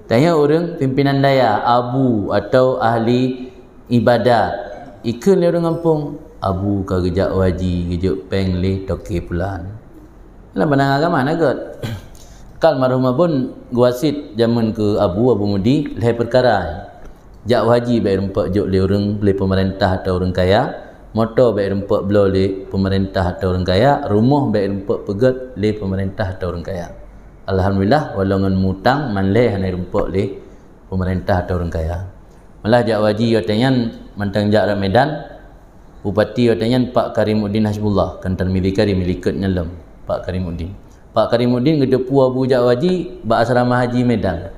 Tanya orang pimpinan daya, abu atau ahli ibadat. Ikun le orang kampung, abu ka gejak waji, gejak peng le toke pulan. Lah benang agama nak kot. Kal marhumah pun guasit zaman ke abu mudi leh perkara. Jak haji baik rempak jok le orang le pemerintah atau orang kaya, motor baik rempak belo le pemerintah atau orang kaya, rumah baik rempak pegat le pemerintah atau orang kaya. Alhamdulillah walangan mutang manleh hanai rumpuk le pemerintah atau orang kaya. Malah jak waji yotenyan mantang jak Medan, bupati yotenyan Pak Karimuddin Hasbullah, kantan milikari milikat nyelam Pak Karimuddin. Pak Karimuddin gedepu abu jak waji ba asrama haji Medan.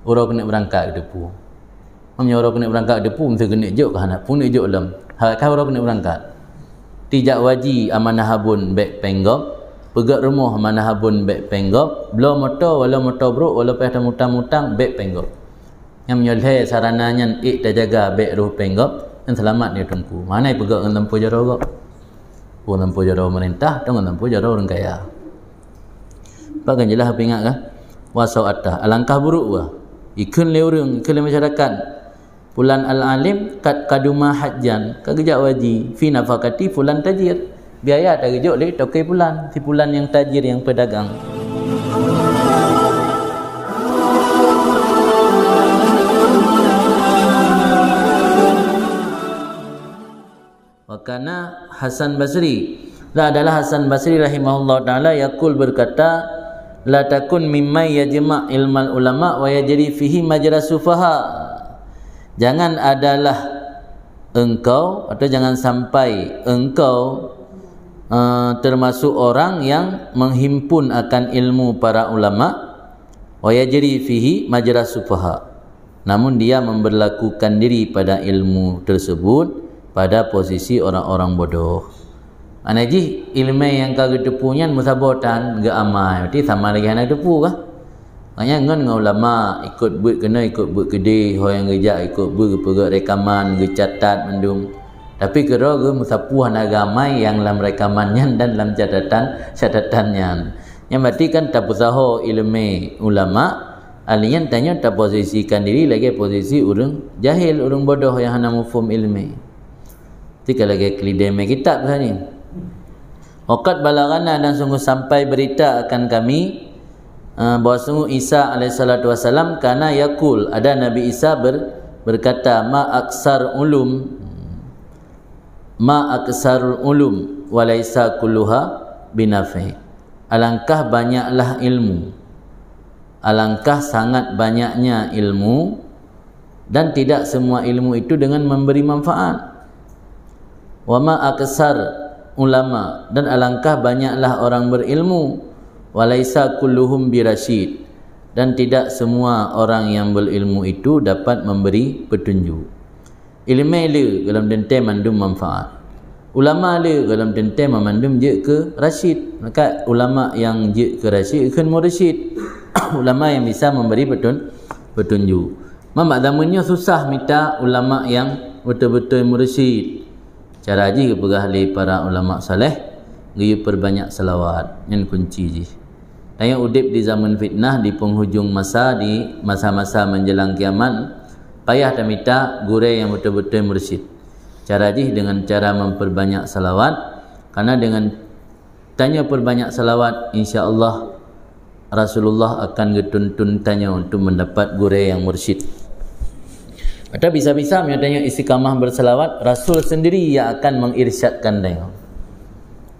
Orang kena berangkat gedepu. Mamnya orang kena berangkat gedepu mesti kena jok ke anak pun jok lam. Hakah orang kena berangkat. Tijak waji amanah habun bek penggop. Pegat rumah mana habun bek penggop, belum motor wala motor bro wala peh mutang-mutang bek penggop. Yang menyoleh sarananya dah jaga bek ruh penggop dan selamat dia tungku. Mana pegat dengan lampu jaro kok? Pun lampu jaro pemerintah dengan lampu jaro orang kaya. Pakan jelas apa ingat kan? Wasau atah alangkah buruk wah. Ikun le urang, ikun le masyarakat. Fulan al-alim kat kaduma hajjan, kagejak waji fi nafaqati fulan tajir. Biaya tak gejok le tokai pulan, si pulan yang tajir yang pedagang. Wakana Hasan Basri. La adalah Hasan Basri rahimahullah taala yaqul berkata, la takun mimma yajma' ilmal ulama wa yajri fihi majra sufaha. Jangan adalah engkau atau jangan sampai engkau termasuk orang yang menghimpun akan ilmu para ulama wa yajri fihi majra sufaha, namun dia memberlakukan diri pada ilmu tersebut pada posisi orang-orang bodoh. Anaji ilmu yang kagak depunya musabotan gak amal berarti sama lagi anak depu kah? Makanya ngan ulama ikut buat kena ikut buat gede, ho yang gejak ikut buat pegat rekaman, gecatat mendung. Tapi kira ke musapuhan agama yang dalam rekamannya dan dalam catatannya. Yang berarti kan tak usaha ilmu ulama, alian tanya tak posisikan diri lagi posisi orang jahil, orang bodoh yang hana mufhum ilmu. Tika lagi kelideme kitab ni. Waqat balagana dan sungguh sampai berita akan kami bahawa sungguh Isa alaihissalatu wassalam kana yaqul, ada Nabi Isa berkata ma aksarul ulum walaisa kulluha binafi. Alangkah banyaklah ilmu, alangkah sangat banyaknya ilmu, dan tidak semua ilmu itu dengan memberi manfaat. Wa ma aksar ulama, dan alangkah banyaklah orang berilmu, walaisa kulluhum birasyid, dan tidak semua orang yang berilmu itu dapat memberi petunjuk. Ilmu le dalam dente mandum manfaat, ulama le dalam dente memandum je ke rasyid. Maka ulama yang je ke rasyid kan mursyid. Ulama yang bisa memberi petunjuk. Mamak zamannya susah minta ulama yang betul-betul mursyid. Cara je pegah le para ulama saleh gayu perbanyak selawat yang kunci je. Tanya udip di zaman fitnah, di penghujung masa, di masa-masa menjelang kiamat, payah dah minta gure yang betul-betul mursyid. Cara je dengan cara memperbanyak salawat, karena dengan tanya perbanyak salawat, insya-Allah Rasulullah akan getuntun tanya untuk mendapat gure yang mursyid. Atau bisa-bisa tanya istiqamah bersalawat, Rasul sendiri yang akan mengirsyadkan tanya.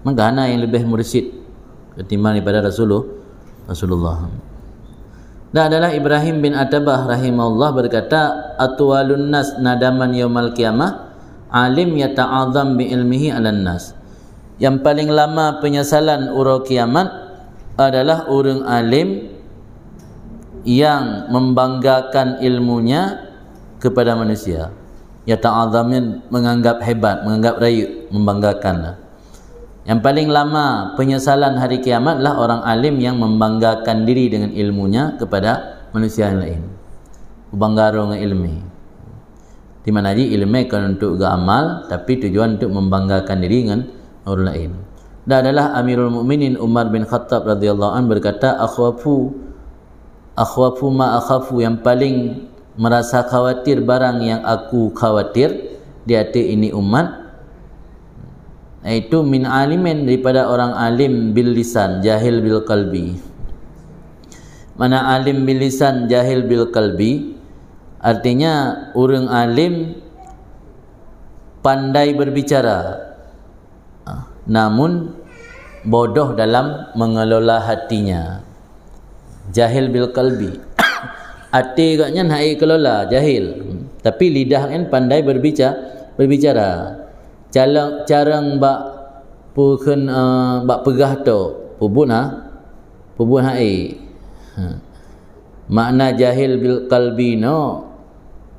Mana yang lebih mursyid ketimbang daripada Rasulullah. Dan adalah Ibrahim bin Atabah rahimahullah berkata, atwalun nas nadaman yaumal qiyamah alim yata'azam bi ilmihi 'alan nas. Yang paling lama penyesalan ura kiamat adalah orang alim yang membanggakan ilmunya kepada manusia. Yata'azam menganggap hebat, menganggap rayu, membanggakan. Yang paling lama penyesalan hari kiamat lah orang alim yang membanggakan diri dengan ilmunya kepada manusia yang lain. Bangga dengan ilmu. Di mana je ilmu kan untuk amal, tapi tujuan untuk membanggakan diri dengan orang lain. Dan adalah Amirul Mukminin Umar bin Khattab radhiyallahu anhu berkata, akhwafu akhwafu ma akhafu, yang paling merasa khawatir barang yang aku khawatir di hati ini umat, iaitu min alimin, daripada orang alim bil lisan jahil bil qalbi. Mana alim bil lisan jahil bil qalbi, artinya orang alim pandai berbicara namun bodoh dalam mengelola hatinya. Jahil bil qalbi, hati agaknya nak kelola, jahil, tapi lidah kan pandai berbicara. Carang bak pukun bak pegah tu pubun makna jahil bil qalbi no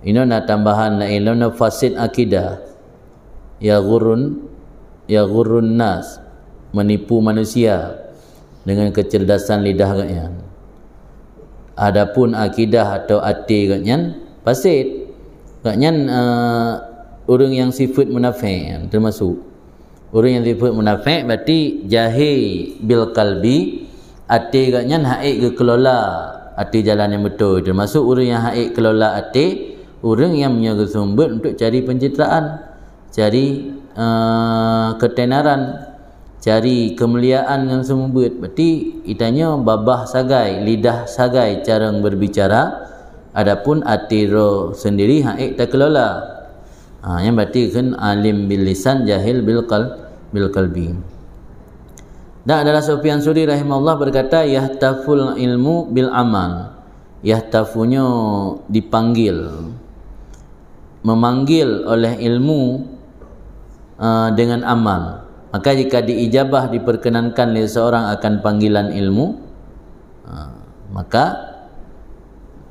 ino na tambahan la ilmu fasid akidah, ya ghurun nas, menipu manusia dengan kecerdasan lidah agaknya. Adapun akidah atau hati agaknya fasid, agaknya orang yang sifat munafik, termasuk orang yang sifat munafik berarti jahil bil qalbi, hati agaknya haik ke kelola hati jalan yang betul. Termasuk orang yang haik kelola hati, orang yang punya sumber untuk cari pencitraan, cari ketenaran, cari kemuliaan yang sumber. Berarti itanya babah sagai, lidah sagai cara berbicara, adapun hati roh sendiri haik tak kelola. Yang berarti kan alim bil lisan jahil bil qalbi. Dan adalah Sufyan Suri rahimahullah berkata, yahtaful ilmu bil amal. Yahtafunya dipanggil, memanggil oleh ilmu dengan amal. Maka jika diijabah, diperkenankan oleh seorang akan panggilan ilmu, maka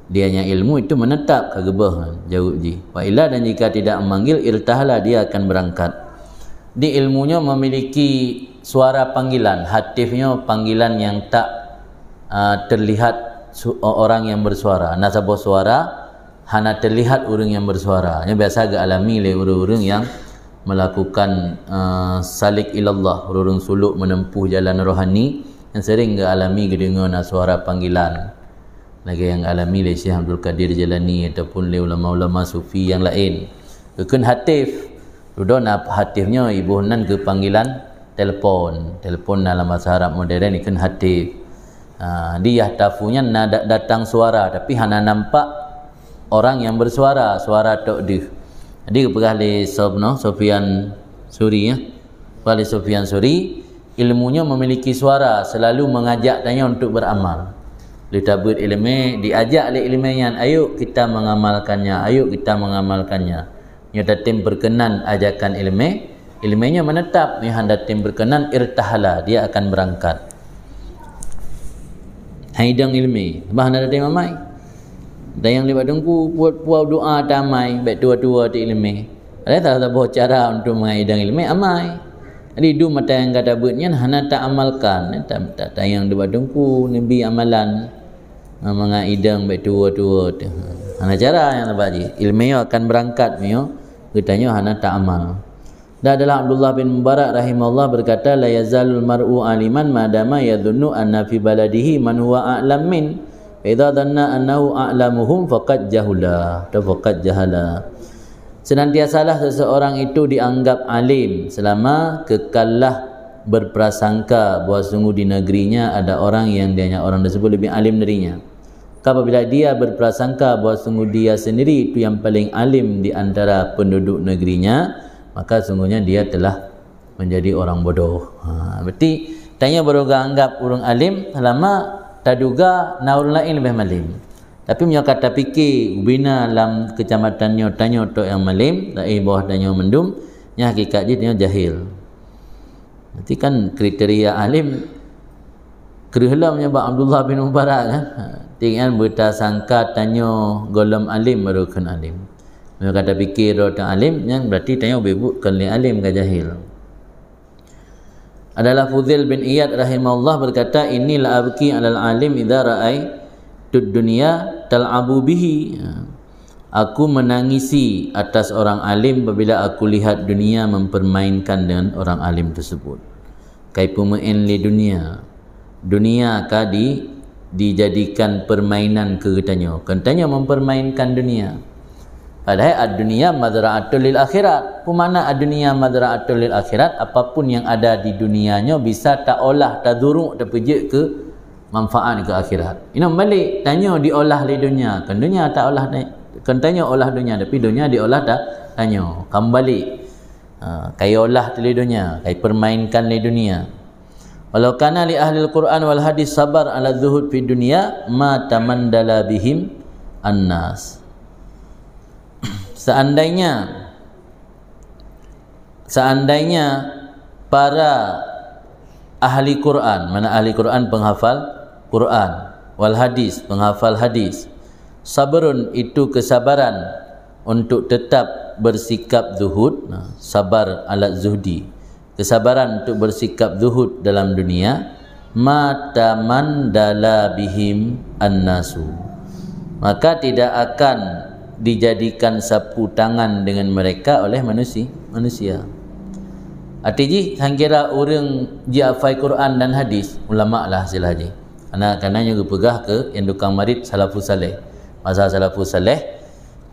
dianya ilmu itu menetap kagebah jauh ji. Wa illa, dan jika tidak memanggil, irtahala, dia akan berangkat. Di ilmunya memiliki suara panggilan, hatifnya panggilan yang tak terlihat orang yang bersuara. Nasabah suara hana terlihat orang yang bersuara. Ini biasa agak alami oleh orang-orang yang melakukan salik ilallah, orang suluk menempuh jalan rohani, yang sering agak alami dengan suara panggilan. Lagi yang alami oleh Syekh Abdul Qadir Jalani ataupun oleh ulama-ulama sufi yang lain. Kekun hatif, sudah nak hatifnya ibu nan ke panggilan telefon dalam bahasa Arab moden ikan hatif. Dia tafunya nak datang suara, tapi hana nampak orang yang bersuara, suara tok dia. Jadi kepegah le Sufyan Suri ya. Kali Sufyan Suri, ilmunya memiliki suara, selalu mengajak tanya untuk beramal. Ditabut ilmu, diajak oleh ilmunya, ayo kita mengamalkannya, ayo kita mengamalkannya. Nyata tim berkenan ajakan ilmu, ilmunya menetap. Ni hendak tim berkenan, irtahala, dia akan berangkat. Haidang ilmu, bah hendak tim amai. Dan yang lewat dengku buat puau doa damai, baik tua-tua di ilmu. Ada tak tahu cara untuk menghaidang ilmu amai. Jadi du mata yang kata buatnya hana tak amalkan, tak yang lewat dengku nabi amalan mengaidang baik tua-tua tu. Hana cara yang lebat ilmu akan berangkat mio, katanya hana tak amal. Dan adalah Abdullah bin Mubarak rahimahullah berkata, la yazalul mar'u aliman madama yadhunnu anna fi baladihi man huwa a'lam min. Idza dhanna annahu a'lamuhum faqad jahula atau faqad jahala. Senantiasalah seseorang itu dianggap alim selama kekallah berprasangka bahawa sungguh di negerinya ada orang yang dianya orang tersebut lebih alim darinya. Apabila dia berprasangka bahawa sungguh dia sendiri itu yang paling alim di antara penduduk negerinya, maka sungguhnya dia telah menjadi orang bodoh. Berarti tanya baru anggap orang alim selama tak duga na orang lain lebih alim. Tapi punya kata fikir bina dalam kecamatannya tanya tok yang malim, tak bawah tanya mendum, nya hakikat dia tanya jahil. Nanti kan kriteria alim kerihlah menyebab Abdullah bin Mubarak kan. Tinggal bertasangka tanya golem alim baru kan alim. Punya kata fikir tok alim yang berarti tanya bebuk kan alim ke jahil. Adalah Fudail bin Iyad rahimahullah berkata, inilah abki alal alim idza ra'ai dunia tal'abu bihi. Aku menangisi atas orang alim apabila aku lihat dunia mempermainkan dengan orang alim tersebut. Kai pemain li dunia ka dijadikan permainan ke katanya. Katanya mempermainkan dunia. Padahal ad-dunya madra'atul lil akhirat. Pemana ad-dunya madra'atul lil akhirat? Apapun yang ada di dunianya bisa tak olah, tak duruk, tak pejik ke manfaat ke akhirat. Ini balik tanya diolah di dunia. Kan dunia tak olah, kan tanya olah dunia, tapi dunia diolah tak tanya. Kembali kaya olah di dunia, kaya permainkan di dunia. Walau kana li ahli al-Quran wal hadis sabar ala zuhud fi dunia ma tamandala bihim annas. Seandainya para ahli Quran, mana ahli Quran penghafal Quran, wal hadis penghafal hadis, sabarun itu kesabaran untuk tetap bersikap zuhud, sabar ala zuhdi, kesabaran untuk bersikap zuhud dalam dunia, mata mandala bihim annasu, maka tidak akan dijadikan sapu tangan dengan mereka oleh manusia. Artinya hangkira orang jiafai Quran dan hadis, ulama lah hasil haji. Karena juga pegah ke yang dukang marid salafus saleh. Masa salafus saleh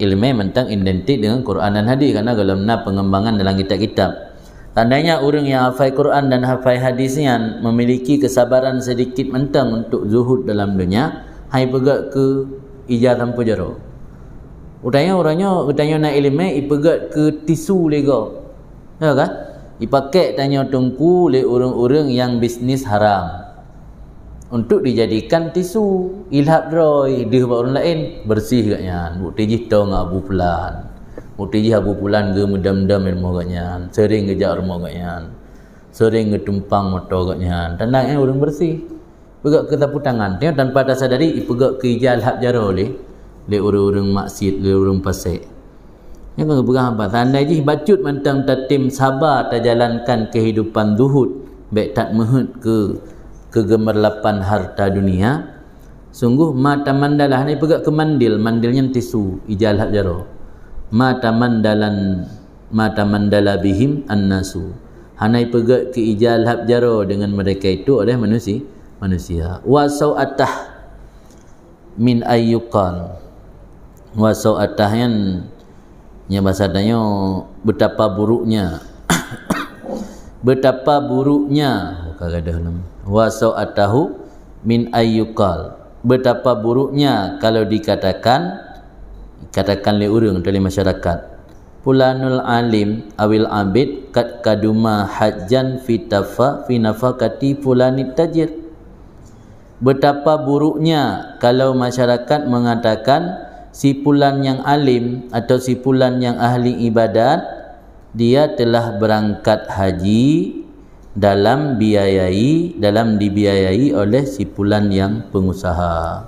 ilmu mentang identik dengan Quran dan hadis, karena kalau nak pengembangan dalam kitab-kitab. Tandanya orang yang hafal Quran dan hafal hadisnya memiliki kesabaran sedikit mentang untuk zuhud dalam dunia, hai pegat ke ijazah tanpa jaro. Orangnya nak ilmu ipegat ke tisu lega. Ya kan? Ipakai tanya tungku oleh orang-orang yang bisnis haram untuk dijadikan tisu. Ilhab droy dia buat orang lain bersih katnya. Bukti jih abu pulan. Bukti jih abu pulan ke mudam-dam ilmu katnya. Sering kejak rumah katnya. Sering ketumpang motor katnya. Tandanya orang bersih. Pegat ke tapu tangan. Dia tanpa tak sadari ipegat ke ijal hab jaro le orang-orang maksiat, le orang fasik. Yang kau pegang apa? Tandai je bacut mentang tatim sabar tak jalankan kehidupan zuhud, baik tak mehut ke kegemerlapan harta dunia. Sungguh mata mandalah ni pegang ke mandilnya tisu ijal hak jaro. Mata mandala bihim annasu. Hanai pegang ke ijal hak jaro dengan mereka itu oleh manusia. Wa sau'atah min ayyuqal. Wa sau'atahyan nya bahasa tanya betapa buruknya wa sau'atahu min ayyuqal, betapa buruknya kalau dikatakan oleh orang dari masyarakat, fulanul alim awil abid kat kaduma hajjan fi nafaqati fulanit tajir. Betapa buruknya kalau masyarakat mengatakan si fulan yang alim atau si fulan yang ahli ibadat, dia telah berangkat haji dalam dibiayai oleh si fulan yang pengusaha.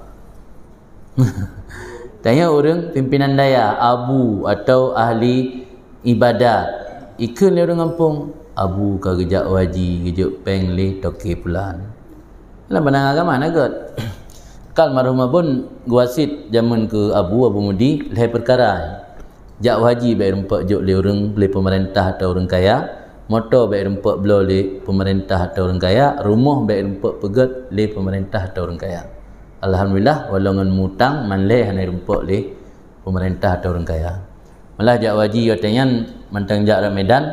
Tanya orang pimpinan daya, abu atau ahli ibadat, ikut le orang kampung, abu ka gejak waji, gejak peng le toke fulan. Dalam pandangan agama nagot. Kal marhumah pun guasit zaman ke Abu Mudi leh perkara. Jak haji baik rempak jok le orang le pemerintah atau orang kaya, motor baik rempak belo le pemerintah atau orang kaya, rumah baik rempak pegat le pemerintah atau orang kaya. Alhamdulillah walongan mutang man le hanai rempak le pemerintah atau orang kaya. Malah jak haji katanya mantang jak Medan,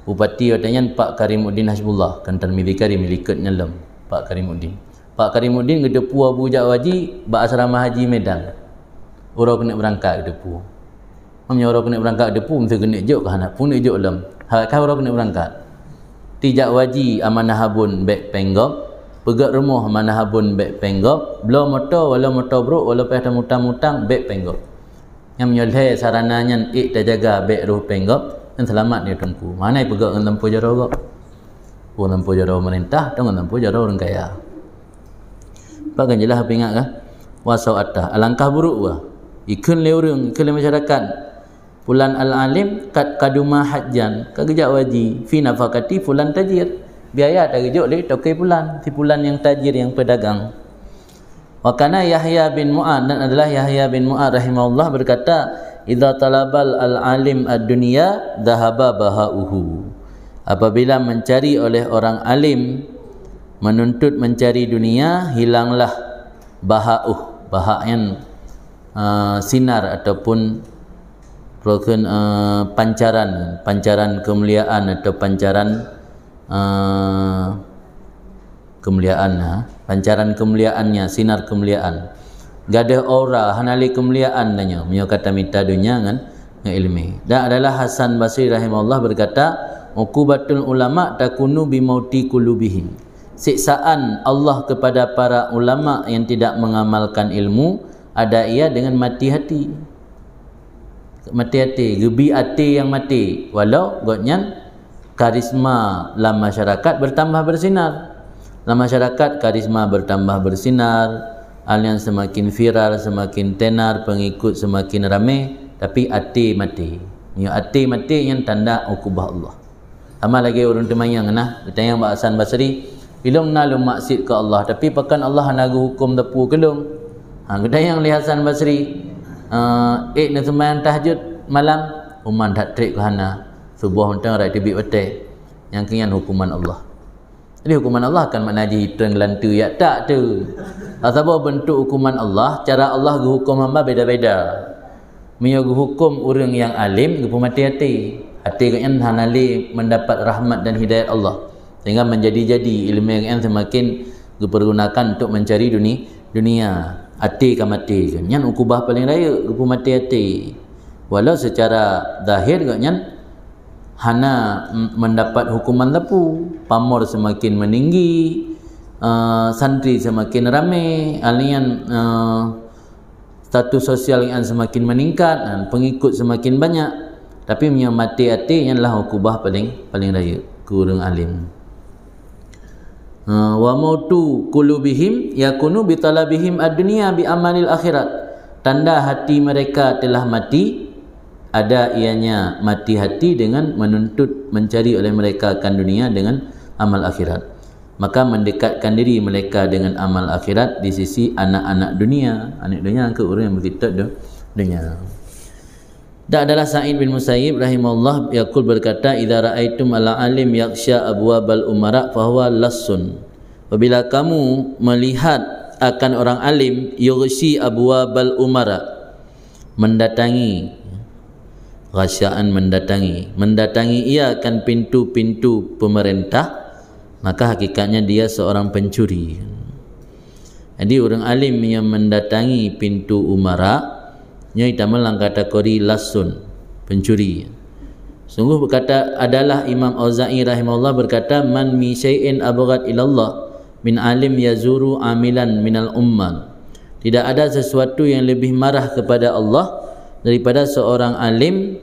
bupati katanya Pak Karimuddin Hasbullah, kan Tirmizi Karim milikut nyalam Pak Karimuddin. Pak Karimuddin kedepu Abu Ja'waji ba asrama haji Medan. Orang kena berangkat kedepu. Mamnya orang kena berangkat kedepu mesti kena jok ke anak pun jok lam. Hak orang kena berangkat. Ti Ja'waji amanah habun bek penggop, pegat rumah amanah habun bek penggop, belo motor wala motor bro wala peh mutang-mutang bek penggop. Yang menyoleh sarananya tak jaga bek ruh penggop dan selamat dia tungku. Mana pegat dengan lampu jaro gok? Pun lampu jaro pemerintah dengan lampu jaro orang kaya. Pakai jelas apa ingat kah? Wasau atah alangkah buruk wah. Ikun le orang, ikun le masyarakat. Fulan al-alim kat kaduma hajjan, kagejak waji fi nafaqati fulan tajir. Biaya tak gejok le tokai fulan, si fulan yang tajir yang pedagang. Wa kana Yahya bin Mu'ad, dan adalah Yahya bin Mu'ad rahimahullah berkata, idza talabal al-alim ad-dunya dhahaba bahauhu. Apabila mencari oleh orang alim, menuntut mencari dunia, hilanglah bahak yang sinar ataupun pancaran kemuliaan atau pancaran pancaran kemuliaannya, sinar kemuliaan. Gadah aura hanali kemuliaan nanya menyo kata mita dunia dengan ilmi. Dan adalah Hasan Basri rahimahullah berkata, uqubatul ulama takunu bimauti qulubihim. Siksaan Allah kepada para ulama yang tidak mengamalkan ilmu ada ia dengan mati hati. Mati hati, gebi hati yang mati. Walau gotnya karisma dalam masyarakat bertambah bersinar. Dalam masyarakat karisma bertambah bersinar, alian semakin viral, semakin tenar, pengikut semakin ramai, tapi hati mati. Ni hati mati yang tanda ukubah Allah. Sama lagi orang temayang nah, bertanya Mbak Hasan Basri, ilung nalu maksud ke Allah, tapi pakan Allah nagu hukum tepu kelung. Bertanya li Hasan Basri, nak sembahyang tahajud malam, uman tak trik ke hana. Subuh untang rak tibik betai. Yang kian hukuman Allah. Jadi hukuman Allah akan maknaji hitung lantu ya tak tu. Apa bentuk hukuman Allah, cara Allah hukum hamba beda-beda. Mio hukum orang yang alim gupu mati hati. Hati kan hanali mendapat rahmat dan hidayat Allah. Sehingga menjadi-jadi ilmu yang semakin dipergunakan untuk mencari dunia. Hati kan mati kan. Yang ukubah paling raya gupu mati hati. Walau secara zahir kan hana mendapat hukuman lepu, pamor semakin meninggi, santri semakin ramai, alian status sosial yang semakin meningkat dan pengikut semakin banyak, tapi punya mati hati ialah ukubah paling raya kurang alim. Wa mautu qulubihim yakunu bi talabihim ad-dunya bi amalil akhirat. Tanda hati mereka telah mati, ada ianya mati hati dengan menuntut mencari oleh mereka akan dunia dengan amal akhirat. Maka mendekatkan diri mereka dengan amal akhirat di sisi anak-anak dunia. Anak dunia ke orang yang berkitab dunia. Dan adalah Sa'id bin Musayyib rahimahullah yaqul berkata, idza ra'aitum al-alim yakhsha abwabal umara fa huwa lassun. Apabila kamu melihat akan orang alim yughsi abwabal umara, mendatangi ghasyaan, mendatangi ia akan pintu-pintu pemerintah, maka hakikatnya dia seorang pencuri. Jadi orang alim yang mendatangi pintu umara nya dalam kategori lasun, pencuri. Sungguh berkata adalah Imam Auza'i rahimahullah berkata, man mi syai'in abghad ilallah min alim yazuru amilan minal umman. Tidak ada sesuatu yang lebih marah kepada Allah daripada seorang alim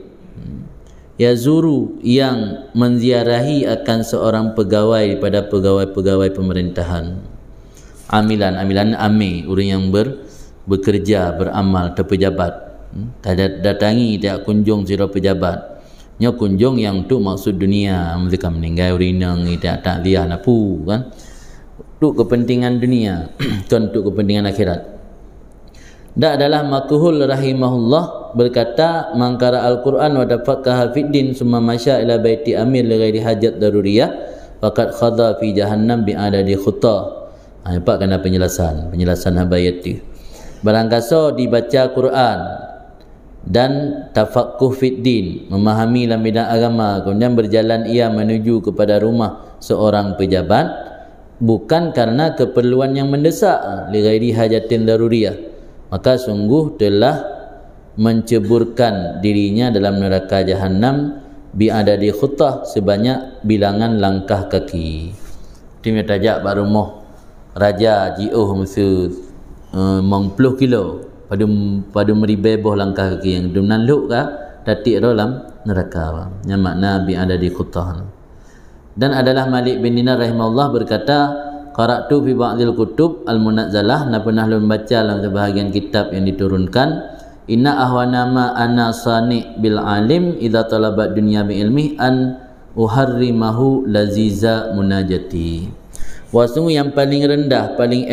yazuru yang menziarahi akan seorang pegawai pada pegawai-pegawai pemerintahan. Amilan ami, orang yang bekerja, beramal, terpejabat. Datangi tidak kunjung sira pejabat. Nya kunjung yang tu maksud dunia, mereka meninggal urinang tidak takziah napu kan. Untuk kepentingan dunia, bukan untuk kepentingan akhirat. Dan adalah Makuhul rahimahullah berkata, mangkara al-Quran wa tafaqaha fid din summa masya ila baiti amir li ghairi hajat daruriyah faqad khadha fi jahannam bi adadi khutta. Nampak kena penjelasan habayati. Barangkasa dibaca Quran dan tafaqquh fid din, memahami dalam bidang agama, kemudian berjalan ia menuju kepada rumah seorang pejabat bukan karena keperluan yang mendesak li ghairi hajatin daruriyah, maka sungguh telah menceburkan dirinya dalam neraka jahanam bi adadi khutah, sebanyak bilangan langkah kaki. Tim tajak baru moh raja jiuh mesti 10 kilo pada meribeboh langkah kaki yang dumnan luk ka datik dalam neraka. Yang makna bi adadi khutah. Dan adalah Malik bin Dinar rahimahullah berkata, qara'tu fi ba'dil kutub al-munazzalah, na pernah membaca dalam sebahagian kitab yang diturunkan, inna ahwana ma ana sani bil alim idza talabat dunya bi ilmi an uharrimahu laziza munajati. Sungguh yang paling rendah, paling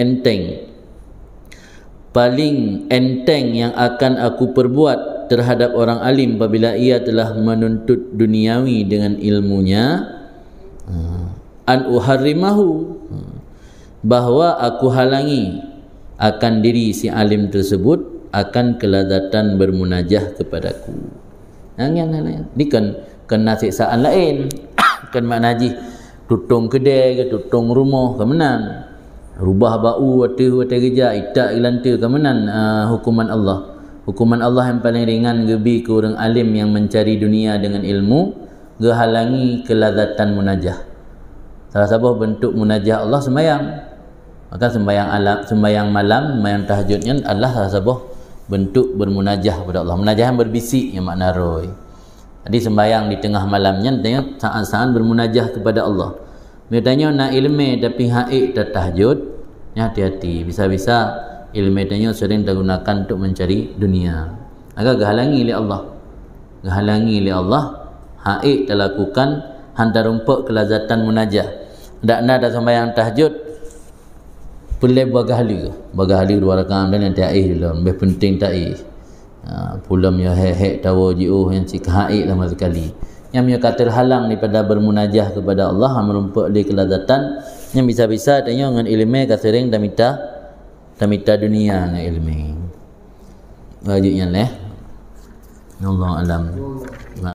enteng yang akan aku perbuat terhadap orang alim apabila ia telah menuntut duniawi dengan ilmunya, an uharrimahu, bahawa aku halangi akan diri si alim tersebut akan kelazatan bermunajah kepadaku. Ini kan siksaan lain. Kan makna haji tutung kedai ke tutung rumah ke menan. Rubah bau watu kerja itak ilanta ke menan hukuman Allah. Hukuman Allah yang paling ringan gebi ke orang alim yang mencari dunia dengan ilmu, gehalangi kelazatan munajah. Salah satu bentuk munajah Allah sembahyang. Maka sembahyang malam, sembahyang tahajudnya adalah salah satu bentuk bermunajah kepada Allah. Munajah yang berbisik yang makna roy. Jadi sembahyang di tengah malamnya tengok saat-saat bermunajah kepada Allah. Dia nak ilmu tapi haid tak tahajud, ya hati-hati. Bisa-bisa ilmu tanya sering digunakan untuk mencari dunia. Agak gehalangi oleh Allah. Gehalangi oleh Allah. Haid terlakukan hantar rumput kelazatan munajah. Tak nak dah sembahyang tahajud. Pelai bagahali dua rakaat dan nanti air dulu. Lebih penting tak air. Pulam ya hek tahu jiu yang si haid sama sekali. Yang dia kata halang daripada bermunajah kepada Allah merumput di kelazatan yang bisa-bisa tanya dengan ilmu kasering dan minta dunia dengan ilmu. Wajibnya Allah alam.